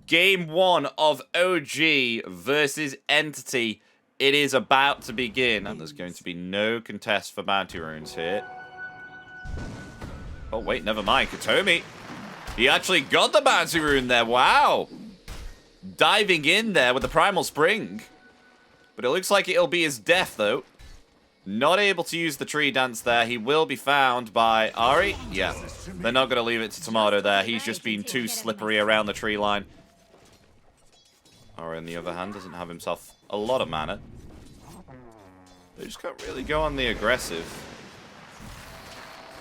Game 1 of OG versus Entity. It is about to begin, and there's going to be no contest for bounty runes here. Oh, wait, never mind. Katomi, he actually got the bounty rune there. Wow. Diving in there with the Primal Spring. But it looks like it'll be his death, though. Not able to use the tree dance there. He will be found by Ari. Yeah, they're not going to leave it to Tomato there. He's just been too slippery around the tree line. Ari, on the other hand, doesn't have himself a lot of mana. They just can't really go on the aggressive.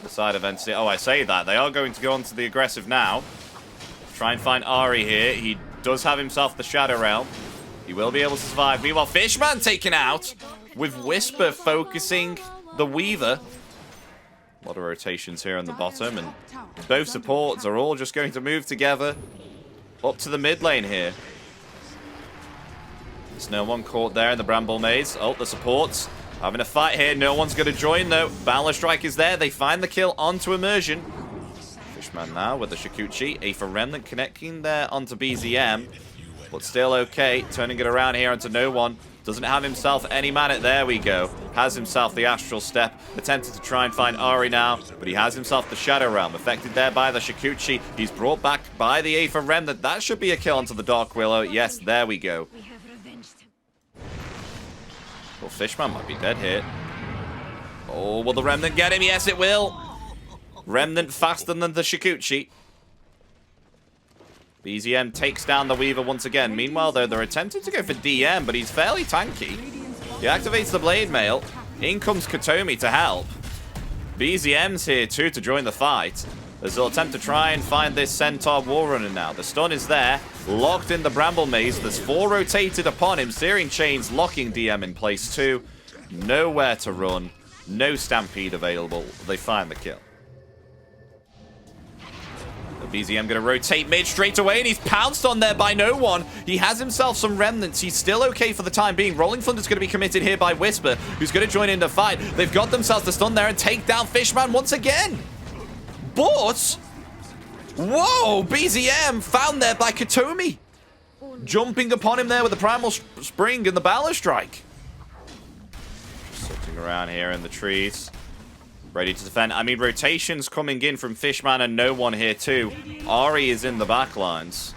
The side of Entity. Oh, I say that. They are going to go on to the aggressive now. Try and find Ari here. He does have himself the Shadow Realm. He will be able to survive. Meanwhile, Fishman taken out with Whisper focusing the Weaver. A lot of rotations here on the bottom, and both supports are all just going to move together up to the mid lane here. There's no one caught there in the Bramble Maze. Oh, the supports having a fight here. No one's going to join, though. Balor Strike is there. They find the kill onto Immersion. Fishman now with the Shikuchi. Aether Remnant connecting there onto BZM. But still okay. Turning it around here onto no one. Doesn't have himself any mana. There we go. Has himself the Astral Step. Attempted to try and find Ari now. But he has himself the Shadow Realm. Affected there by the Shikuchi. He's brought back by the Aether Remnant. That should be a kill onto the Dark Willow. Yes, there we go. Well, Fishman might be dead here. Oh, will the Remnant get him? Yes, it will. Remnant faster than the Shikuchi. BZM takes down the Weaver once again. Meanwhile, though, they're attempting to go for DM, but he's fairly tanky. He activates the Blade Mail. In comes Katomi to help. BZM's here, too, to join the fight, as they'll attempt to try and find this Centaur War Runner now. The stun is there, locked in the Bramble Maze. There's 4 rotated upon him. Searing Chains locking DM in place, too. Nowhere to run. No Stampede available. They find the kill. BZM going to rotate mid straight away, and he's pounced on there by no one. He has himself some remnants. He's still okay for the time being. Rolling Thunder's going to be committed here by Whisper, who's going to join in the fight. They've got themselves the stun there and take down Fishman once again. But, whoa, BZM found there by Katomi. Jumping upon him there with the Primal Spring and the Balor Strike. Just sitting around here in the trees. Ready to defend. I mean, rotations coming in from Fishman and no one here too. Ari is in the back lines.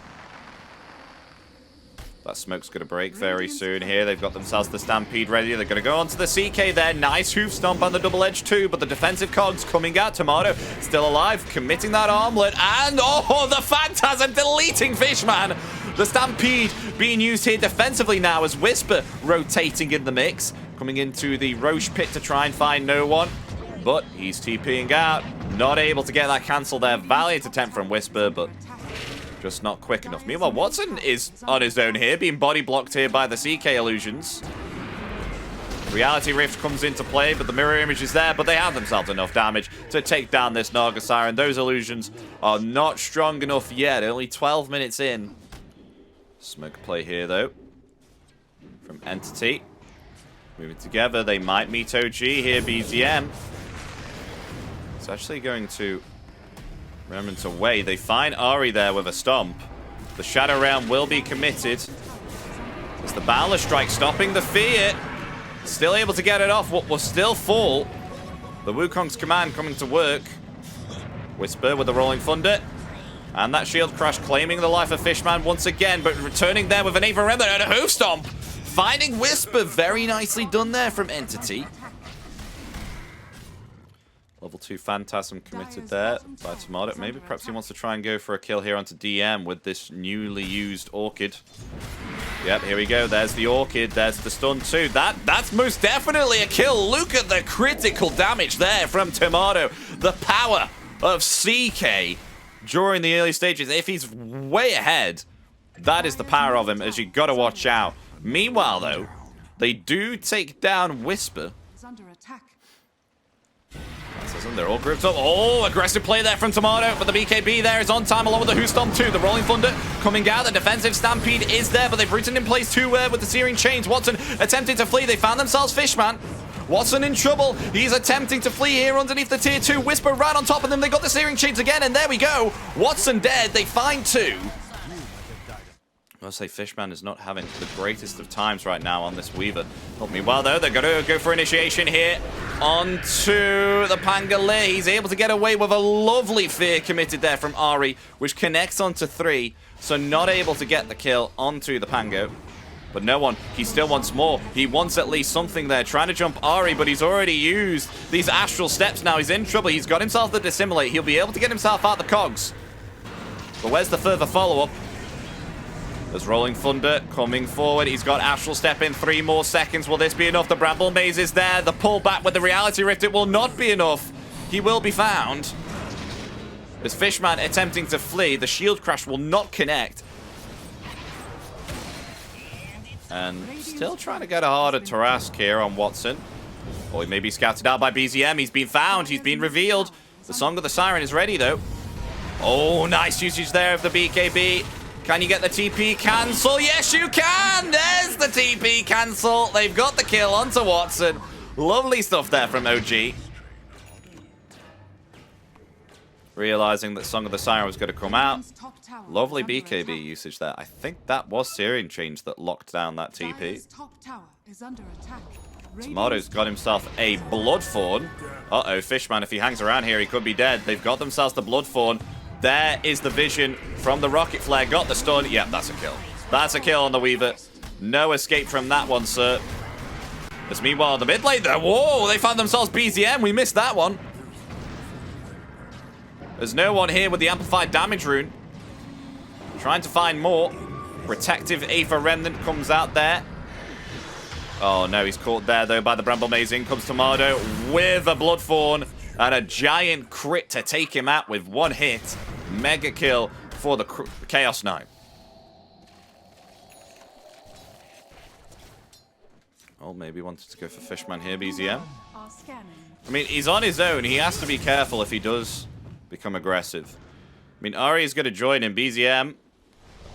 That smoke's going to break very soon here. They've got themselves the Stampede ready. They're going to go onto the CK there. Nice hoof stomp on the double edge too, but the defensive cogs coming out. Tomato still alive, committing that armlet. And, oh, the Phantasm deleting Fishman. The Stampede being used here defensively now as Whisper rotating in the mix. Coming into the Roche pit to try and find no one. But he's TPing out. Not able to get that cancel there. Valiant attempt from Whisper, but just not quick enough. Meanwhile, Watson is on his own here, being body blocked here by the CK illusions. Reality Rift comes into play, but the mirror image is there, but they have themselves enough damage to take down this Naga Siren. Those illusions are not strong enough yet. Only 12 minutes in. Smoke play here, though, from Entity. Moving together, they might meet OG here, BZM. It's actually going to Remnant away. They find Ari there with a stomp. The Shadow Realm will be committed. It's the Balor Strike stopping the fear. Still able to get it off. What will still fall. The Wukong's command coming to work. Whisper with the Rolling Thunder. And that Shield Crush claiming the life of Fishman once again, but returning there with an Aether Remnant and a hoof stomp. Finding Whisper. Very nicely done there from Entity. Level 2 Phantasm committed there by Tomato. Maybe perhaps he wants to try and go for a kill here onto DM with this newly used Orchid. Yep, here we go. There's the Orchid. There's the stun too. That's most definitely a kill. Look at the critical damage there from Tomato. The power of CK during the early stages. If he's way ahead, that is the power of him, as you got to watch out. Meanwhile, though, they do take down Whisper. They're all grouped up. Oh, aggressive play there from Tomato, but the BKB there is on time along with the Hoof Stomp too. The Rolling Thunder coming out. The defensive Stampede is there, but they've rooted in place too with the Searing Chains. Watson attempting to flee. They found themselves Fishman. Watson in trouble. He's attempting to flee here underneath the tier 2. Whisper right on top of them. They got the Searing Chains again, and there we go. Watson dead. They find 2. I'll say Fishman is not having the greatest of times right now on this Weaver. But meanwhile, though, they're going to go for initiation here onto the Pangolier. He's able to get away with a lovely fear committed there from Ari, which connects onto 3. So not able to get the kill onto the Pango. But no one, he still wants more. He wants at least something there. Trying to jump Ari, but he's already used these astral steps now. He's in trouble. He's got himself the dissimulate. He'll be able to get himself out the cogs. But where's the further follow-up? There's Rolling Thunder coming forward. He's got Astral Step in 3 more seconds. Will this be enough? The Bramble Maze is there. The pullback with the Reality Rift, it will not be enough. He will be found. As Fishman attempting to flee, the shield crash will not connect. And still trying to get a harder Tarask here on Watson. Or he may be scouted out by BZM. He's been found. He's been revealed. The Song of the Siren is ready, though. Oh, nice usage there of the BKB. Can you get the TP cancel? Yes, you can! There's the TP cancel. They've got the kill onto Watson. Lovely stuff there from OG. Realizing that Song of the Siren was going to come out. Lovely BKB usage there. I think that was Syrian Change that locked down that TP. Tomato's got himself a Bloodthorn. Uh-oh, Fishman, if he hangs around here, he could be dead. They've got themselves the Bloodthorn. There is the vision from the Rocket Flare. Got the stun. Yeah, that's a kill. That's a kill on the Weaver. No escape from that one, sir. As meanwhile, in the mid lane there. Whoa, they found themselves BZM. We missed that one. There's no one here with the amplified damage rune. Trying to find more. Protective Aether Remnant comes out there. Oh, no, he's caught there, though, by the Bramble Maze. In comes Tomato with a Bloodthorn. And a giant crit to take him out with 1 hit. Mega kill for the Chaos Knight. Oh, maybe wanted to go for Fishman here, BZM. I mean, he's on his own. He has to be careful if he does become aggressive. I mean, Ari is going to join him. BZM.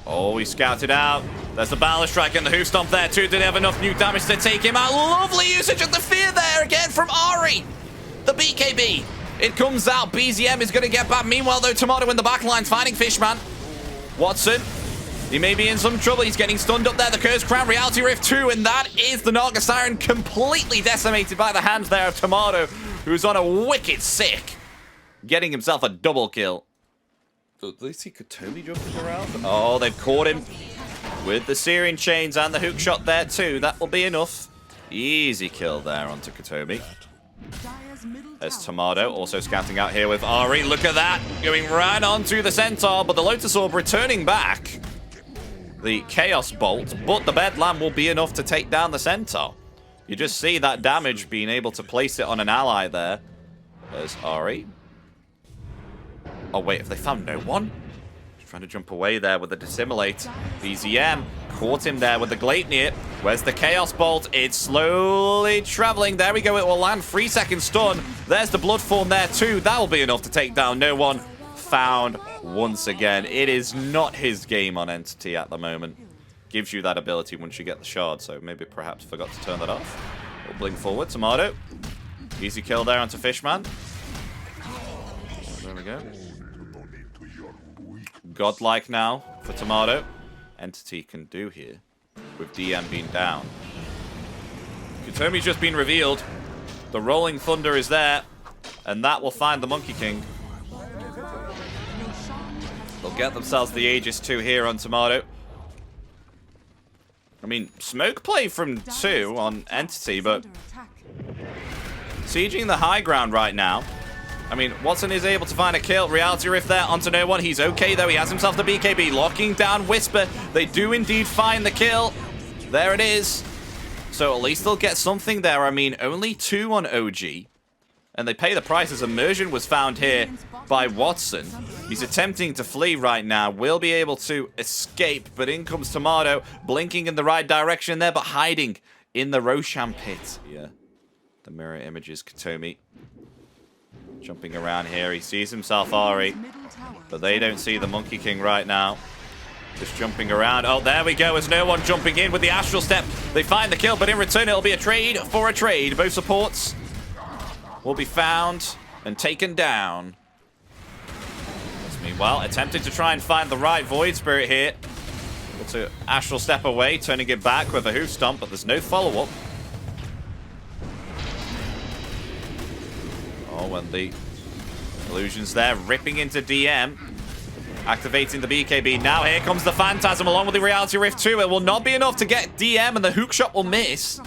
Oh, he scouted out. There's the Balor Strike and the Hoof Stomp there, too. Did he have enough new damage to take him out? Lovely usage of the fear there again from Ari. The BKB. It comes out. BZM is going to get back. Meanwhile, though, Tomato in the back line's finding Fishman. Watson. He may be in some trouble. He's getting stunned up there. The Cursed Crown, Reality Rift 2. And that is the Naga Siren completely decimated by the hands there of Tomato, who's on a wicked sick. Getting himself a double kill. At least he could totally jumping around. Oh, they've caught him with the Syrian Chains and the hook shot there, too. That will be enough. Easy kill there onto Katomi. There's Tomato also scouting out here with Ari. Look at that. Going right onto the Centaur, but the Lotus Orb returning back. The Chaos Bolt, but the Bedlam will be enough to take down the Centaur. You just see that damage being able to place it on an ally there. There's Ari. Oh, wait, have they found no one? He's trying to jump away there with the Dissimulate. BZM caught him there with the Gleipnir. Where's the Chaos Bolt? It's slowly traveling. There we go. It will land. 3-second stun. There's the Bloodthorn there too. That will be enough to take down no one. Found once again. It is not his game on Entity at the moment. Gives you that ability once you get the shard, so maybe perhaps forgot to turn that off. We'll blink forward. Tomato. Easy kill there onto Fishman. There we go. Godlike now for Tomato. Entity can do here with DM being down. Kutomi's just been revealed. The Rolling Thunder is there, and that will find the Monkey King. They'll get themselves the Aegis 2 here on Tomato. I mean, smoke play from 2 on Entity, but sieging the high ground right now. I mean, Watson is able to find a kill. Reality Rift there onto no one. He's okay, though. He has himself the BKB. Locking down Whisper. They do indeed find the kill. There it is. So at least they'll get something there. I mean, only 2 on OG. And they pay the price as Immersion was found here by Watson. He's attempting to flee right now. Will be able to escape. But in comes Tomato. Blinking in the right direction there, but hiding in the Roshan pit. Yeah. The mirror images Katomi. Jumping around here. He sees himself Ari. But they don't see the Monkey King right now. Just jumping around. Oh, there we go. There's no one jumping in with the Astral Step. They find the kill, but in return, it'll be a trade for a trade. Both supports will be found and taken down. Meanwhile, attempting to try and find the right Void Spirit here. Able to astral step away, turning it back with a hoof stomp, but there's no follow-up. Oh, and the illusions there, ripping into DM. Activating the BKB. Now here comes the Phantasm along with the Reality Rift 2. It will not be enough to get DM, and the hook shot will miss.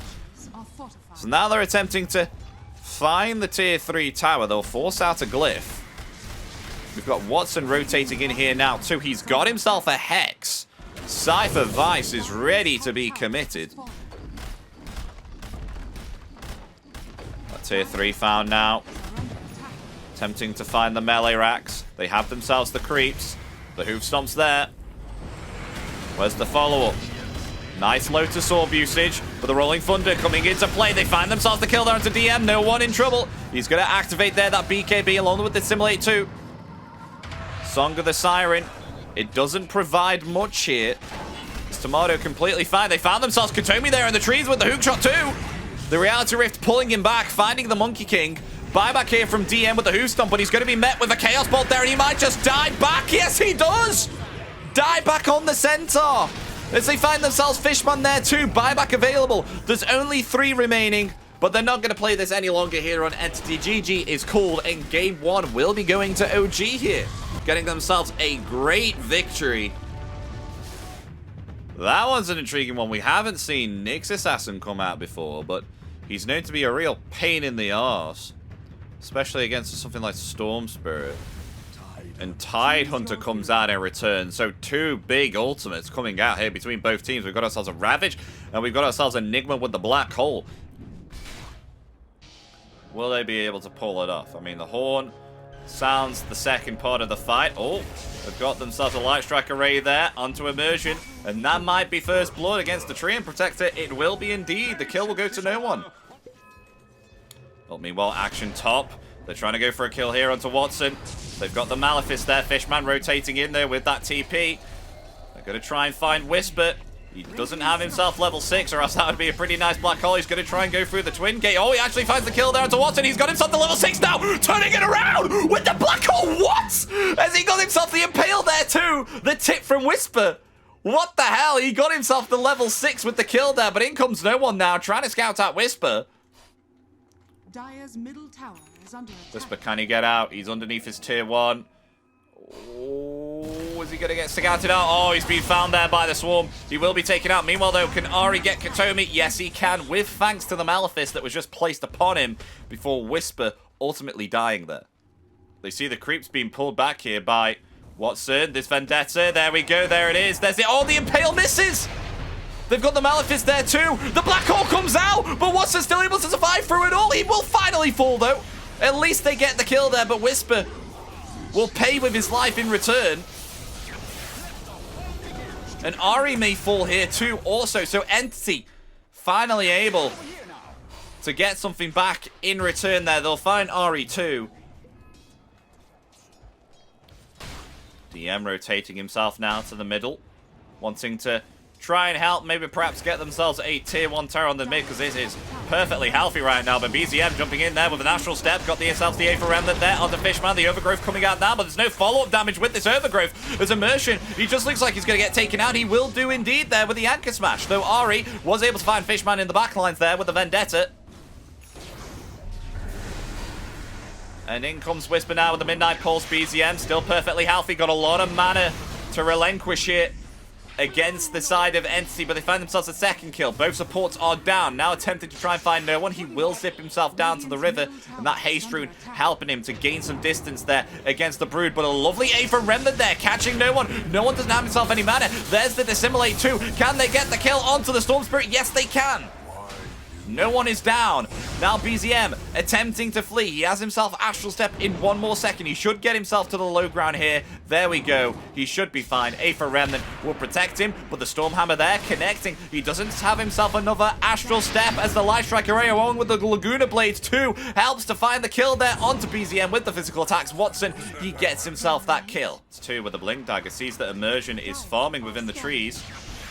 So now they're attempting to find the tier 3 tower. They'll force out a glyph. We've got Watson rotating in here now too. He's got himself a Hex. Cypher Vice is ready to be committed. That tier 3 found now. Attempting to find the melee racks. They have themselves the creeps. The hoof stomp's there. Where's the follow-up? Nice Lotus Orb usage, but the Rolling Thunder coming into play. They find themselves the kill there onto DM. No one in trouble. He's going to activate there that BKB along with the Simulate 2. Song of the Siren. It doesn't provide much here. It's Tomato completely fine. They found themselves Katomi there in the trees with the hookshot too. The Reality Rift pulling him back, finding the Monkey King. Buyback here from DM with the hoof stomp, but he's going to be met with a Chaos Bolt there, and he might just die back. Yes, he does! Die back on the Centaur. As they find themselves Fishman there too. Buyback available. There's only 3 remaining, but they're not going to play this any longer here on Entity. GG is called, and game 1 will be going to OG here. Getting themselves a great victory. That one's an intriguing one. We haven't seen Nyx Assassin come out before, but he's known to be a real pain in the arse. Especially against something like Storm Spirit. And Tide Hunter comes out in return. So 2 big ultimates coming out here between both teams. We've got ourselves a Ravage, and we've got ourselves Enigma with the Black Hole. Will they be able to pull it off? I mean, the Horn sounds the second part of the fight. Oh, they've got themselves a Light Strike Array there onto Immersion. And that might be first blood against the Treant Protector. It will be indeed. The kill will go to no one. Well, meanwhile, action top. They're trying to go for a kill here onto Watson. They've got the Malefice there. Fishman rotating in there with that TP. They're going to try and find Whisper. He doesn't have himself level 6, or else that would be a pretty nice Black Hole. He's going to try and go through the Twin Gate. Oh, he actually finds the kill there onto Watson. He's got himself the level 6 now. Turning it around with the Black Hole. What? Has he got himself the Impale there too? The tip from Whisper. What the hell? He got himself the level 6 with the kill there, but in comes no one now, trying to scout out Whisper. Dire's middle tower is under attack. Whisper, can he get out? He's underneath his tier 1. Oh, is he going to get scouted out? Oh, he's been found there by the Swarm. He will be taken out. Meanwhile, though, can Ari get Katomi? Yes, he can, with thanks to the Malefice that was just placed upon him before Whisper ultimately dying there. They see the creeps being pulled back here by Watson. This Vendetta. There we go. There it is. There's it. Oh, the Impale misses! They've got the Malefice there too. The Black Hole comes out, but Watson still able to survive through it all. He will finally fall though. At least they get the kill there, but Whisper will pay with his life in return. And Ari may fall here too also. So Entity finally able to get something back in return there. They'll find Ari too. DM rotating himself now to the middle, wanting to try and help, maybe perhaps get themselves a tier 1 tower on the mid, because this is perfectly healthy right now. But BZM jumping in there with an Astral Step, got themselves the A for Remnant there onto Fishman. The Overgrowth coming out now, but there's no follow-up damage with this Overgrowth. There's Immersion. He just looks like he's going to get taken out. He will do indeed there with the Anchor Smash, though Ari was able to find Fishman in the backlines there with the Vendetta. And in comes Whisper now with the Midnight Pulse. BZM still perfectly healthy, got a lot of mana to relinquish here against the side of Entity, but they find themselves a second kill. Both supports are down. Now attempting to try and find no one. He will zip himself down to the river, and that Haste Rune helping him to gain some distance there against the Brood. But a lovely A from Remnant there, catching no one. No one doesn't have himself any mana. There's the Dissimulate 2. Can they get the kill onto the Storm Spirit? Yes, they can. No one is down. Now BZM attempting to flee. He has himself Astral Step in 1 more second. He should get himself to the low ground here. There we go. He should be fine. A for Remnant will protect him, but the Stormhammer there connecting. He doesn't have himself another Astral Step as the Light Strike Array along with the Laguna Blades too helps to find the kill there onto BZM with the physical attacks. Watson, he gets himself that kill. It's 2 with the Blink Dagger. Sees that Immersion is farming within the trees.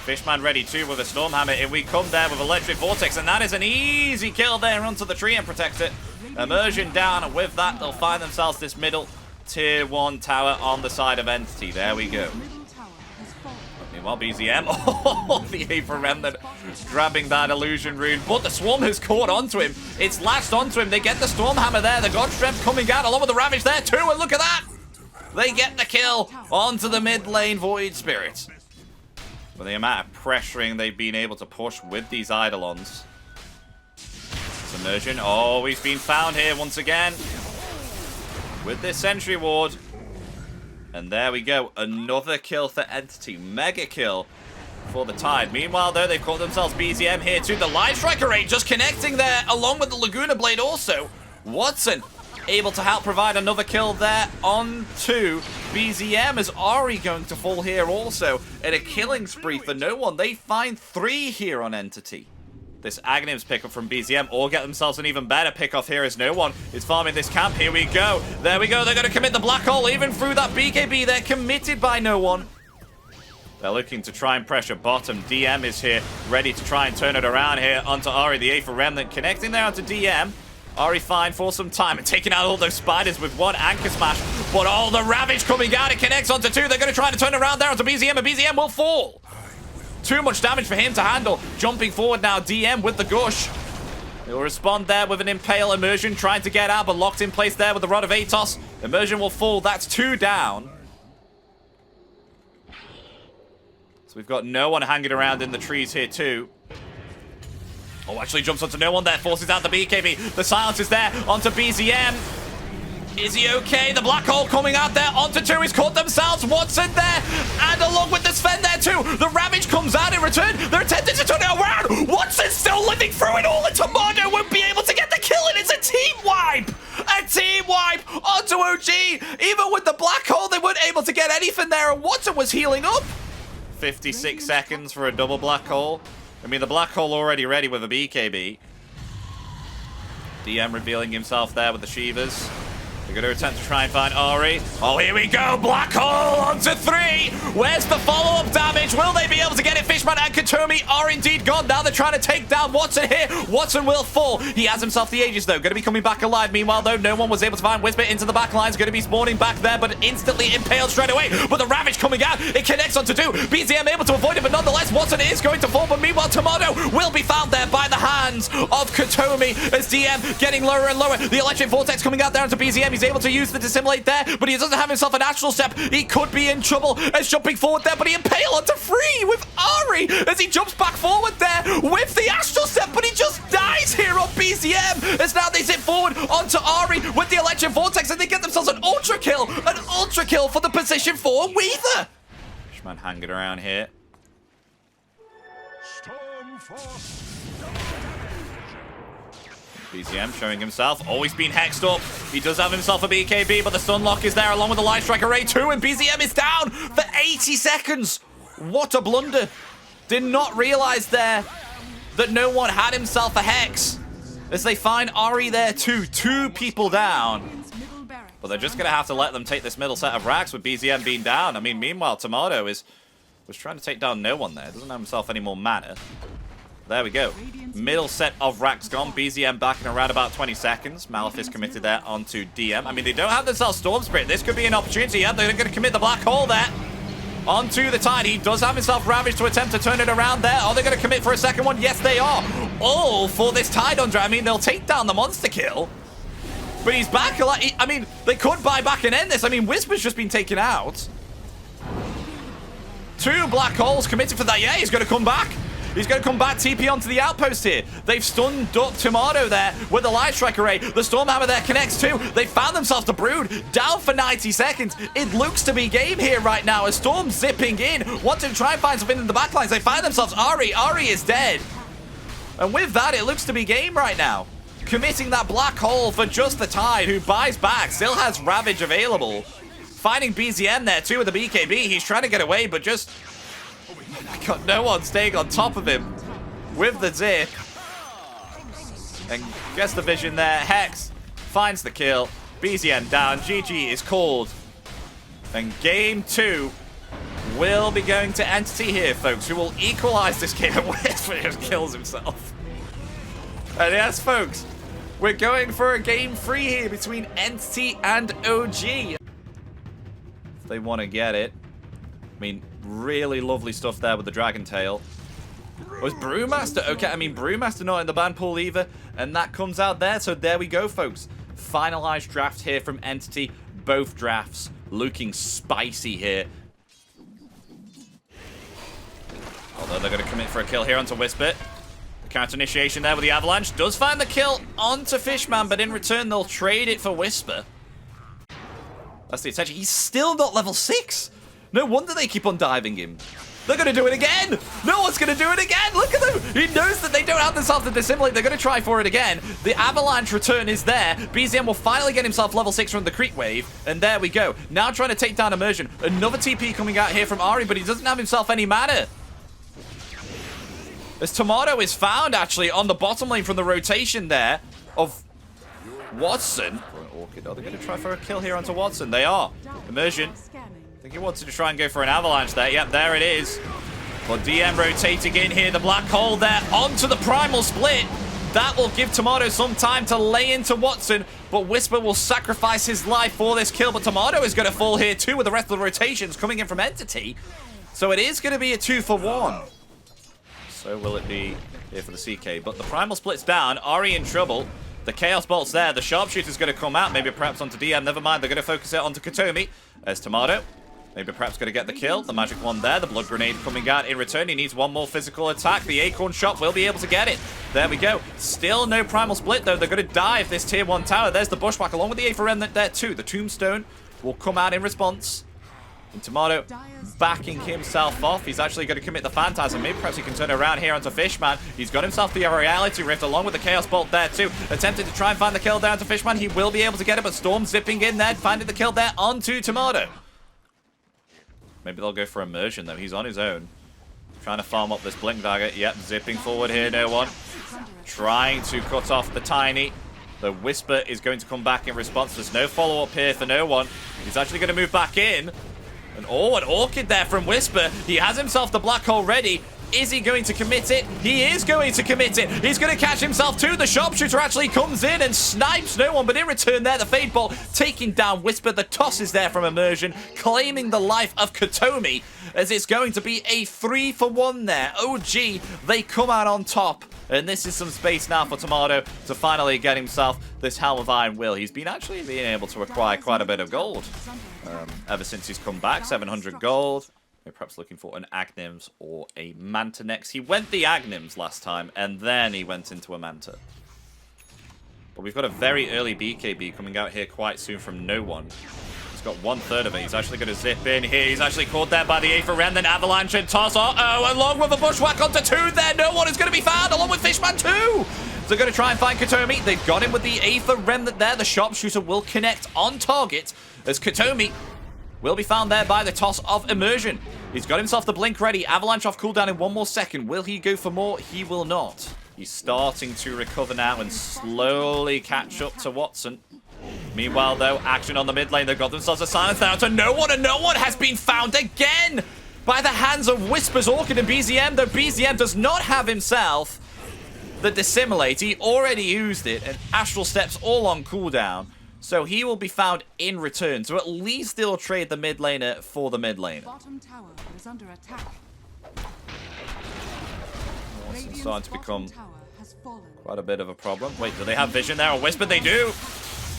Fishman ready too with a Stormhammer. In we come there with Electric Vortex, and that is an easy kill there onto the Treant Protector. Immersion down, and with that they'll find themselves this middle tier 1 tower on the side of Entity. There we go. Meanwhile, BZM, oh, the Aether Remnant grabbing that illusion rune, but the Swarm has caught onto him. It's latched onto him. They get the Stormhammer there. The God Strength coming out along with the Ravage there too, and look at that! They get the kill onto the mid lane Void Spirit. With the amount of pressuring they've been able to push with these Eidolons. Submersion. Oh, he's been found here once again. With this Sentry Ward. And there we go. Another kill for Entity. Mega kill for the Tide. Meanwhile, though, they've caught themselves BZM here too. The Live Striker rate just connecting there along with the Laguna Blade also. Watson able to help provide another kill there onto BZM. Is Ari going to fall here also in a killing spree for no one? They find 3 here on Entity. This Aghanims pickup from BZM, or get themselves an even better pickoff here as no one is farming this camp. Here we go. There we go. They're going to commit the black hole even through that BKB. They're committed by no one. They're looking to try and pressure bottom. DM is here, ready to try and turn it around here onto Ari, the Aether Remnant, connecting there onto DM. Ari fine for some time and taking out all those spiders with one anchor smash. But all the Ravage coming out, it connects onto 2. They're going to try to turn it around there onto BZM, and BZM will fall. Too much damage for him to handle. Jumping forward now, DM with the Gush. He'll respond there with an Impale Immersion, trying to get out, but locked in place there with the Rod of Atos. Immersion will fall. That's 2 down. So we've got no one hanging around in the trees here too. Oh, actually jumps onto no one there, forces out the BKB. The silence is there onto BZM. Is he okay? The black hole coming out there onto 2. He's caught themselves. Watson there, and along with the Sven there too. The Ravage comes out in return. They're attempting to turn it around. Watson's still living through it all, and Tomato won't be able to get the kill, and it's a team wipe. A team wipe onto OG. Even with the black hole, they weren't able to get anything there, and Watson was healing up. 56 seconds for a double black hole. I mean, the black hole already ready with a BKB. DM revealing himself there with the Shivas. They're going to attempt to try and find Ari. Oh, here we go. Black hole onto 3. Where's the follow-up damage? Will they be able to get it? Fishman and Katomi are indeed gone. Now they're trying to take down Watson here. Watson will fall. He has himself the Aegis, though. Going to be coming back alive. Meanwhile, though, no one was able to find Whisper into the back lines. Going to be spawning back there, but instantly impaled straight away. But the Ravage coming out. It connects onto 2. BZM able to avoid it, but nonetheless, Watson is going to fall. But meanwhile, Tomato will be found there by the hands of Katomi as DM getting lower and lower. The Electric Vortex coming out there onto BZM. He's able to use the Dissimulate there, but he doesn't have himself an Astral Step. He could be in trouble as jumping forward there, but he impale onto 3 with Ari as he jumps back forward there with the Astral Step, but he just dies here on BZM as now they zip forward onto Ari with the Electric Vortex, and they get themselves an ultra kill for the position 4 Weaver. Fishman hanging around here. BZM showing himself, always been hexed up. He does have himself a BKB, but the Stunlock is there along with the Light Strike Array too, and BZM is down for 80 seconds. What a blunder. Did not realize there that no one had himself a Hex. As they find Ari there too, 2 people down. But they're just going to have to let them take this middle set of racks with BZM being down. I mean, meanwhile, Tomato was trying to take down no one there. Doesn't have himself any more mana. There we go. Middle set of racks gone. BZM back in around about 20 seconds. Malefice committed there onto DM. I mean, they don't have themselves Storm Spirit. This could be an opportunity. Yeah, they're going to commit the black hole there. Onto the Tide. He does have himself Ravage to attempt to turn it around there. Are they going to commit for a second one? Yes, they are. All for this Tide on Dra. I mean, they'll take down the monster kill. But he's back. I mean, they could buy back and end this. I mean, Whisper's just been taken out. 2 black holes committed for that. Yeah, he's going to come back. He's going to come back, TP onto the outpost here. They've stunned up Tomato there with the Light Strike Array. The Stormhammer there connects too. They found themselves the Brood down for 90 seconds. It looks to be game here right now as Storm zipping in. Wanting to try and find something in the backlines. They find themselves Ari. Ari is dead. And with that, it looks to be game right now. Committing that black hole for just the Tide, who buys back. Still has Ravage available. Finding BZM there too with the BKB. He's trying to get away, but just... got no one staying on top of him with the zip. And gets the vision there. Hex finds the kill. BZM down. GG is called. And game 2 will be going to Entity here, folks, who will equalize this game. Whisper just kills himself. And yes, folks, we're going for a game 3 here between Entity and OG. If they want to get it. I mean, really lovely stuff there with the Dragon Tail. Was Brewmaster? Okay, I mean, Brewmaster not in the ban pool either. And that comes out there. So there we go, folks. Finalized draft here from Entity. Both drafts looking spicy here. Although they're going to commit for a kill here onto Whisper. The counter initiation there with the Avalanche. Does find the kill onto Fishman, but in return they'll trade it for Whisper. That's the attention. He's still not level 6. No wonder they keep on diving him. They're going to do it again. No one's going to do it again. Look at them. He knows that they don't have themselves to dissimulate. They're going to try for it again. The Avalanche return is there. BZM will finally get himself level 6 from the creep wave. And there we go. Now trying to take down Immersion. Another TP coming out here from Ari, but he doesn't have himself any mana. As Tomato is found, actually, on the bottom lane from the rotation there of Watson. Orchid. Are they going to try for a kill here onto Watson? They are. Immersion. I think he wants to try and go for an avalanche there. Yep, there it is. But DM rotating in here. The black hole there onto the primal split. That will give Tomato some time to lay into Watson. But Whisper will sacrifice his life for this kill. But Tomato is going to fall here too with the rest of the rotations coming in from Entity. So it is going to be a 2-for-1. So will it be here for the CK. But the primal split's down. Ari in trouble. The Chaos Bolt's there. The Sharpshooter's going to come out. Maybe perhaps onto DM. Never mind. They're going to focus it onto Katomi. There's Tomato. Maybe perhaps going to get the kill. The magic one there. The blood grenade coming out in return. He needs one more physical attack. The Acorn shot will be able to get it. There we go. Still no primal split, though. They're going to dive this tier 1 tower. There's the Bushwhack along with the Aether Remnant there, too. The Tombstone will come out in response. And Tomato backing himself off. He's actually going to commit the Phantasm. Maybe perhaps he can turn around here onto Fishman. He's got himself the Reality Rift along with the Chaos Bolt there too. Attempting to try and find the kill down to Fishman. He will be able to get it, but Storm zipping in there, finding the kill there onto Tomato. Maybe they'll go for Immersion though. He's on his own. Trying to farm up this Blink Dagger. Yep, zipping forward here, no one. Trying to cut off the Tiny. The Whisper is going to come back in response. There's no follow-up here for no one. He's actually going to move back in. And oh, an Orchid there from Whisper. He has himself the black hole ready. Is he going to commit it? He is going to commit it. He's going to catch himself too. The Sharpshooter actually comes in and snipes no one. But in return there, the Fade Bolt taking down Whisper. The toss is there from Immersion, claiming the life of Katomi. As it's going to be a 3-for-1 there. OG, they come out on top. And this is some space now for Tomato to finally get himself this Helm of Iron Will. He's been actually being able to acquire quite a bit of gold ever since he's come back. 700 gold. Maybe perhaps looking for an Agnims or a Manta next. He went the Agnims last time, and then he went into a Manta. But we've got a very early BKB coming out here quite soon from no one. He's got 1/3 of it. He's actually going to zip in here. He's actually caught there by the Aether Ren, then Avalanche and Toss. Uh-oh, along with a Bushwhack onto 2 there. No one is going to be found, along with Fishman too. So they're going to try and find Katomi. They've got him with the Aether Remnant there. The Sharpshooter will connect on target as Katomi will be found there by the toss of Immersion. He's got himself the blink ready. Avalanche off cooldown in 1 more second. Will he go for more? He will not. He's starting to recover now and slowly catch up to Watson. Meanwhile, though, action on the mid lane. They've got themselves a silence down to no one, and no one has been found again by the hands of Whispers, Orchid, and BZM, though BZM does not have himself the Dissimulate. He already used it, and Astral Steps all on cooldown. So he will be found in return. So at least they'll trade the mid laner for the mid laner. Bottom tower is under attack. It's starting to become quite a bit of a problem. Wait, do they have vision there? Or Whisper? They do.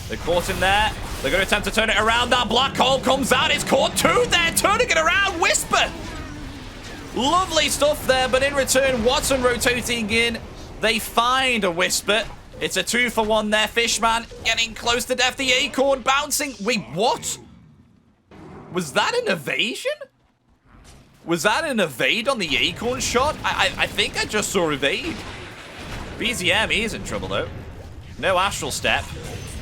They caught him there. They're going to attempt to turn it around. That black hole comes out. It's caught 2 there. Turning it around. Whisper. Lovely stuff there. But in return, Watson rotating in. They find a Whisper. It's a 2-for-1 there. Fishman getting close to death. The Acorn bouncing. Wait, what? Was that an evasion? Was that an evade on the Acorn shot? I think I just saw evade. BZM, he is in trouble, though. No Astral Step.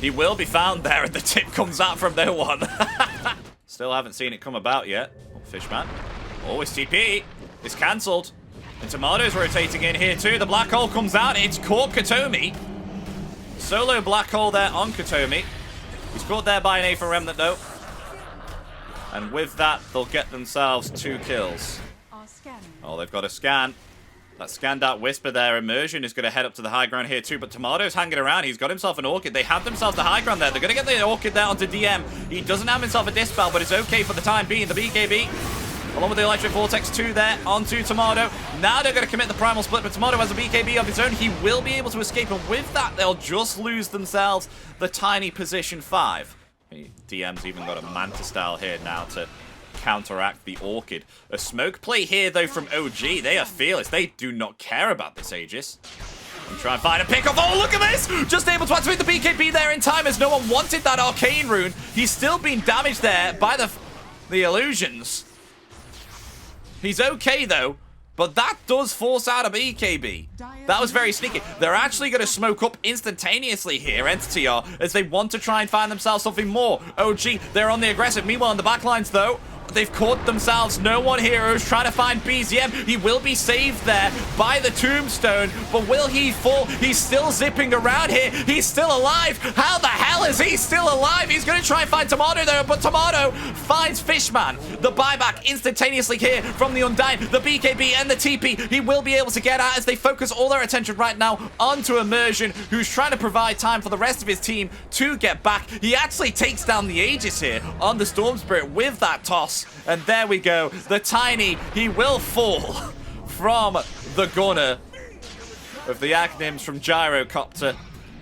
He will be found there, and the tip comes out from no one. Still haven't seen it come about yet. Oh, Fishman. Always TP. It's cancelled. And Tomato's rotating in here, too. The black hole comes out. It's caught Katomi. Solo black hole there on Katomi. He's caught there by an Aether Remnant, though. And with that, they'll get themselves 2 kills. Oh, they've got a scan. That scanned out Whisper there. Immersion is going to head up to the high ground here, too. But Tomato's hanging around. He's got himself an Orchid. They have themselves the high ground there. They're going to get the Orchid there onto DM. He doesn't have himself a Dispel, but it's okay for the time being. The BKB along with the Electric Vortex 2 there onto Tomato. Now they're going to commit the Primal Split, but Tomato has a BKB of his own. He will be able to escape, and with that, they'll just lose themselves the tiny position 5. DM's even got a Manta style here now to counteract the Orchid. A smoke play here, though, from OG. They are fearless. They do not care about this Aegis. And try and find a pick off. Oh, look at this! Just able to activate the BKB there in time as no one wanted that Arcane Rune. He's still been damaged there by the illusions. He's okay, though. But that does force out a BKB. That was very sneaky. They're actually going to smoke up instantaneously here, Entity are, as they want to try and find themselves something more. OG, they're on the aggressive. Meanwhile, in the backlines, though, they've caught themselves no one heroes trying to find BZM. He will be saved there by the tombstone, but will he fall? He's still zipping around here. He's still alive. How the hell is he still alive? He's going to try and find Tomato though, but Tomato finds Fishman. The buyback instantaneously here from the Undying, the BKB and the TP. He will be able to get out as they focus all their attention right now onto Immersion, who's trying to provide time for the rest of his team to get back. He actually takes down the Aegis here on the Storm Spirit with that toss. And there we go. The Tiny, he will fall from the gunner of the Agnims from Gyrocopter.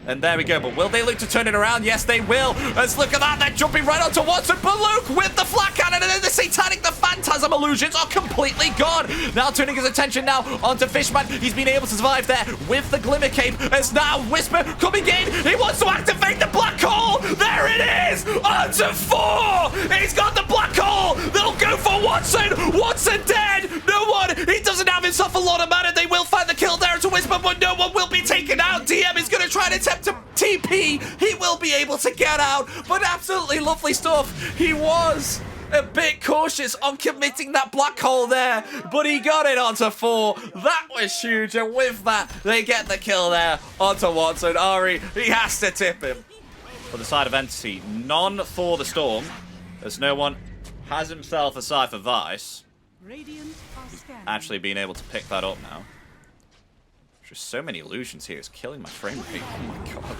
And there we go. But will they look to turn it around? Yes, they will. Let's look at that. They're jumping right onto Watson. But Luke with the flat cannon. And then the Satanic, the Phantasm illusions are completely gone. Now turning his attention now onto Fishman. He's been able to survive there with the Glimmer Cape. As now Whisper coming in. He wants to activate the Black Hole. There it is. Onto 4. He's got the Black Hole. They'll go for Watson. Watson dead. No one. He doesn't have himself a lot of mana. They will find the kill there to Whisper, but no one will be taken out. DM is going to try and attempt to TP. He will be able to get out, but absolutely lovely stuff. He was a bit cautious on committing that Black Hole there, but he got it onto 4. That was huge, and with that, they get the kill there onto Watson. Ari, he has to tip him. For the side of Entity, none for the Storm, as no one has himself a Cypher Vice. He's actually been able to pick that up now. Just so many illusions here. It's killing my frame rate. Oh my god.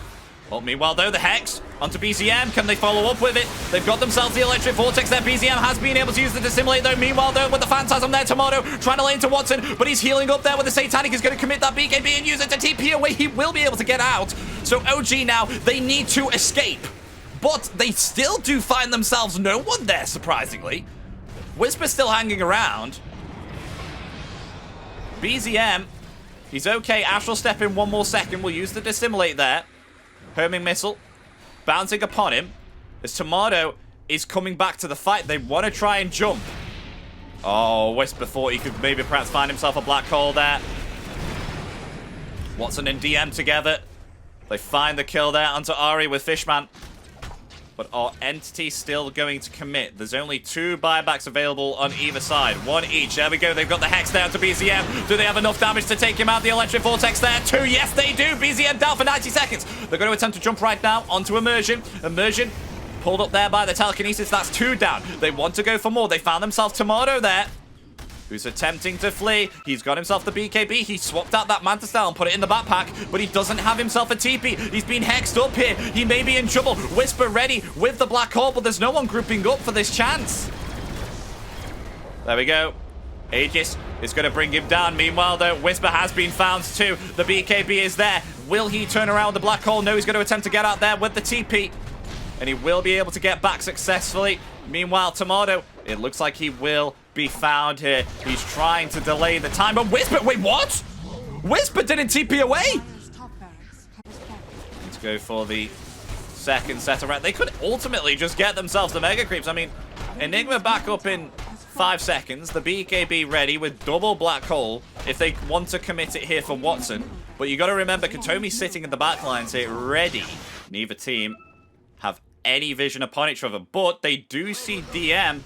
Well, meanwhile, though, the Hex onto BZM. Can they follow up with it? They've got themselves the Electric Vortex there. BZM has been able to use the Dissimulate, though. Meanwhile, though, with the Phantasm there, Tomato trying to lane to Watson, but he's healing up there with the Satanic. He's going to commit that BKB and use it to TP away. He will be able to get out. So OG now, they need to escape. But they still do find themselves no one there, surprisingly. Whisper still hanging around. BZM, he's okay. Astral Step in 1 more second. We'll use the Dissimulate there. Homing Missile bouncing upon him as Tomato is coming back to the fight. They want to try and jump. Oh, Whisper thought he could maybe perhaps find himself a Black Hole there. Watson and DM together. They find the kill there onto Ari with Fishman. But are Entity still going to commit? There's only 2 buybacks available on either side. 1 each. There we go. They've got the Hex down to BZM. Do they have enough damage to take him out? The Electric Vortex there. 2. Yes, they do. BZM down for 90 seconds. They're going to attempt to jump right now onto Immersion. Immersion pulled up there by the Telekinesis. That's 2 down. They want to go for more. They found themselves Tomato there, who's attempting to flee. He's got himself the BKB. He swapped out that Manta Style and put it in the backpack, but he doesn't have himself a TP. He's been hexed up here. He may be in trouble. Whisper ready with the Black Hole, but there's no one grouping up for this chance. There we go. Aegis is going to bring him down. Meanwhile, though, Whisper has been found too. The BKB is there. Will he turn around with the Black Hole? No, he's going to attempt to get out there with the TP, and he will be able to get back successfully. Meanwhile, Tomato, it looks like he will be found here. He's trying to delay the time, but Whisper, wait, what? Whisper didn't TP away? Let's go for the second set around. They could ultimately just get themselves the Mega Creeps. I mean, Enigma back up in 5 seconds. The BKB ready with double Black Hole if they want to commit it here for Watson. But you got to remember, Katomi's sitting in the backlines here ready. Neither team have any vision upon each other, but they do see DM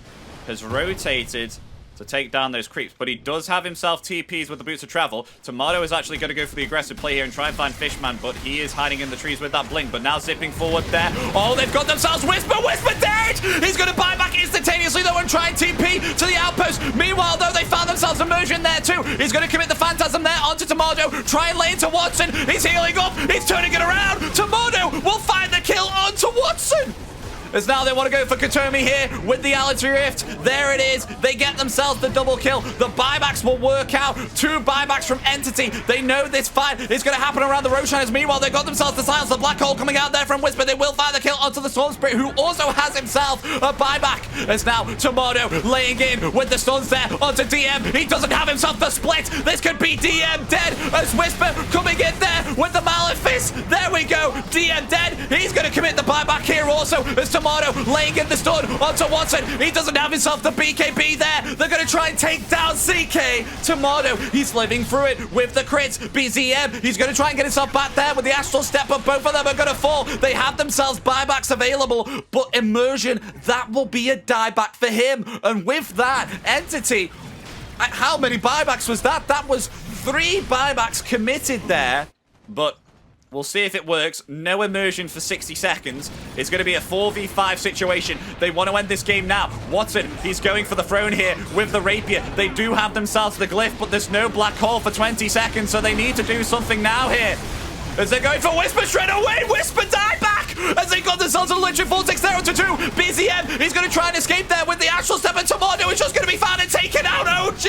has rotated to take down those creeps, but he does have himself TPs with the Boots of Travel. Tomato is actually going to go for the aggressive play here and try and find Fishman, but he is hiding in the trees with that blink, but now zipping forward there. Oh, they've got themselves Whisper! Whisper dead! He's going to buy back instantaneously, though, and try and TP to the outpost. Meanwhile, though, they found themselves Immersion there, too. He's going to commit the Phantasm there onto Tomato, try and lay into Watson. He's healing up. He's turning it around. Tomato will find the kill onto Watson. as now they want to go for Katomi here with the Ality Rift. There it is. They get themselves the double kill. The buybacks will work out. 2 buybacks from Entity. They know this fight is going to happen around the Roshan. Meanwhile, they got themselves the silence. The black hole coming out there from Whisper. They will find the kill onto the Storm Spirit, who also has himself a buyback. As now Tomato laying in with the stuns there onto DM. He doesn't have himself the split. This could be DM dead as Whisper coming in there with the Malefice. There we go. DM dead. He's going to commit the buyback here also as Tomato laying in the stun onto Watson. He doesn't have himself the BKB there. They're going to try and take down CK. Tomato, he's living through it with the crits. BZM, he's going to try and get himself back there with the Astral Step, but both of them are going to fall. They have themselves buybacks available, but Immersion, that will be a dieback for him. And with that, Entity, how many buybacks was that? That was 3 buybacks committed there, but we'll see if it works. No immersion for 60 seconds. It's going to be a 4v5 situation. They want to end this game now. Watson, he's going for the throne here with the rapier. They do have themselves the glyph, but there's no black hole for 20 seconds, so they need to do something now here. As they're going for Whisper straight away. Whisper die back as they got themselves a electric vortex there onto 2. BZM, he's going to try and escape there with the Astral Step, and Tomato is just going to be found and taken out. OG,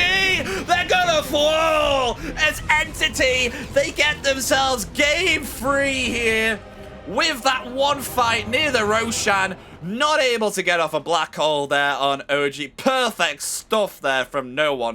they're going to fall as Entity. They get themselves game 3 here with that one fight near the Roshan. Not able to get off a black hole there on OG. Perfect stuff there from no one.